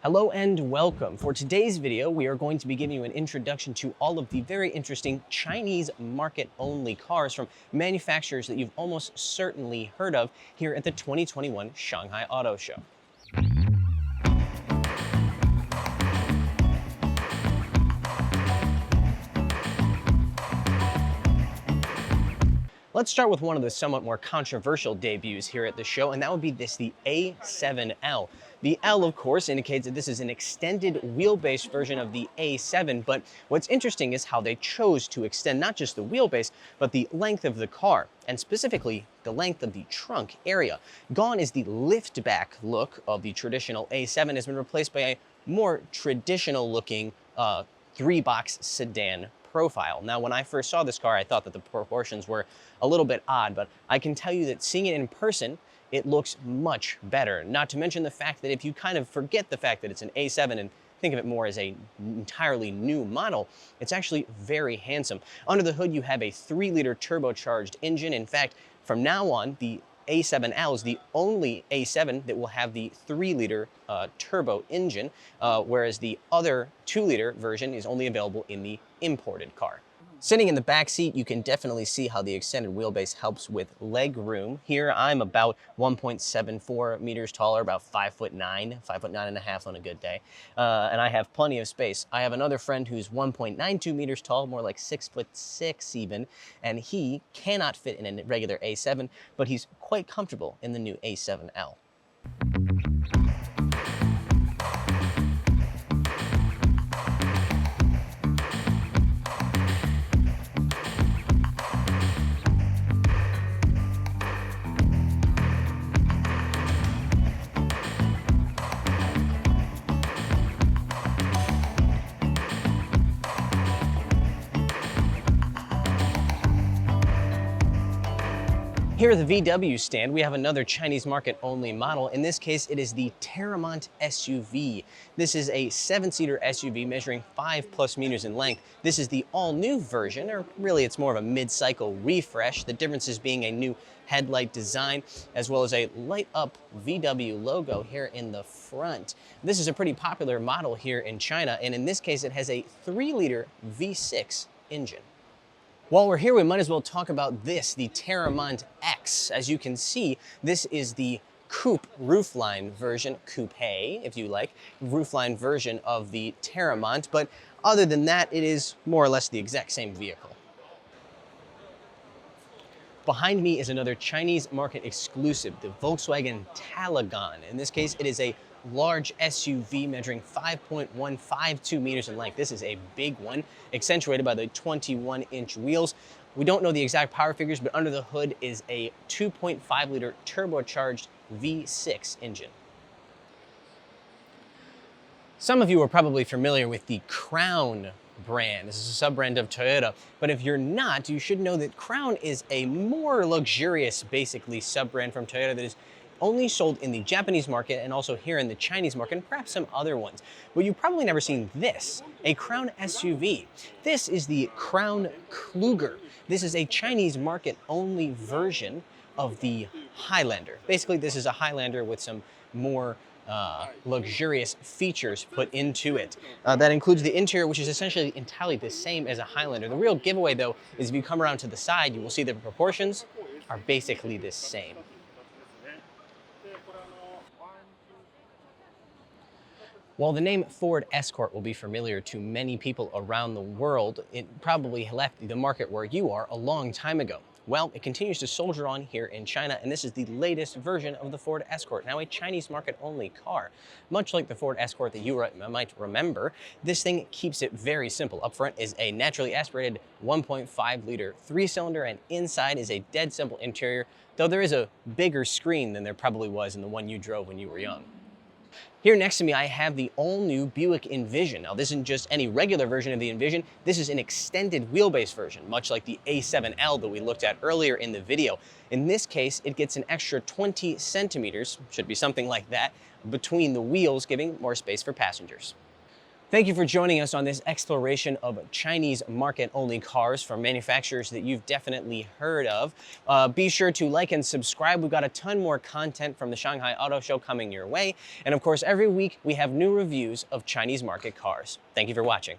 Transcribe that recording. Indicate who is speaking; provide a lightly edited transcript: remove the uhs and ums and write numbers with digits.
Speaker 1: Hello and welcome. For today's video, we are going to be giving you an introduction to all of the very interesting Chinese market-only cars from manufacturers that you've almost certainly heard of here at the 2021 Shanghai Auto Show. Let's start with one of the somewhat more controversial debuts here at the show, and that would be the A7L. The L, of course, indicates that this is an extended wheelbase version of the A7, but what's interesting is how they chose to extend not just the wheelbase, but the length of the car, and specifically the length of the trunk area. Gone is the lift-back look of the traditional A7, has been replaced by a more traditional-looking three-box sedan profile. Now, when I first saw this car, I thought that the proportions were a little bit odd, but I can tell you that seeing it in person, it looks much better. Not to mention the fact that if you kind of forget the fact that it's an A7 and think of it more as an entirely new model, it's actually very handsome. Under the hood, you have a 3-liter turbocharged engine. In fact, from now on, the A7L is the only A7 that will have the 3-liter turbo engine, whereas the other 2-liter version is only available in the imported car. Sitting in the back seat, you can definitely see how the extended wheelbase helps with leg room. Here, I'm about 1.74 meters taller, about 5'9", 5'9.5" on a good day, and I have plenty of space. I have another friend who's 1.92 meters tall, more like 6'6" even, and he cannot fit in a regular A7, but he's quite comfortable in the new A7L. Here at the VW stand, we have another Chinese market-only model. In this case, it is the Terramont SUV. This is a 7-seater SUV measuring 5+ meters in length. This is the all-new version, or really it's more of a mid-cycle refresh. The differences being a new headlight design, as well as a light-up VW logo here in the front. This is a pretty popular model here in China, and in this case, it has a 3-liter V6 engine. While we're here, we might as well talk about this, the Terramont X. As you can see, this is the coupe roofline version, coupe, if you like, roofline version of the Terramont, but other than that, it is more or less the exact same vehicle. Behind me is another Chinese market exclusive, the Volkswagen Talagon. In this case, it is a large SUV measuring 5.152 meters in length. This is a big one, accentuated by the 21-inch wheels. We don't know the exact power figures, but under the hood is a 2.5-liter turbocharged V6 engine. Some of you are probably familiar with the Crown brand. This is a sub-brand of Toyota, but if you're not, you should know that Crown is a more luxurious, basically, sub-brand from Toyota that is only sold in the Japanese market and also here in the Chinese market, and perhaps some other ones. But you've probably never seen this, a Crown SUV. This is the Crown Kluger. This is a Chinese market-only version of the Highlander. Basically, this is a Highlander with some more luxurious features put into it. That includes the interior, which is essentially entirely the same as a Highlander. The real giveaway, though, is if you come around to the side, you will see the proportions are basically the same. While the name Ford Escort will be familiar to many people around the world, it probably left the market where you are a long time ago. Well, it continues to soldier on here in China, and this is the latest version of the Ford Escort, now a Chinese market-only car. Much like the Ford Escort that you might remember, this thing keeps it very simple. Up front is a naturally aspirated 1.5-liter 3-cylinder, and inside is a dead simple interior, though there is a bigger screen than there probably was in the one you drove when you were young. Here next to me, I have the all-new Buick Envision. Now, this isn't just any regular version of the Envision. This is an extended wheelbase version, much like the A7L that we looked at earlier in the video. In this case, it gets an extra 20 centimeters, should be something like that, between the wheels, giving more space for passengers. Thank you for joining us on this exploration of Chinese market-only cars from manufacturers that you've definitely heard of. Be sure to like and subscribe. We've got a ton more content from the Shanghai Auto Show coming your way. And of course, every week we have new reviews of Chinese market cars. Thank you for watching.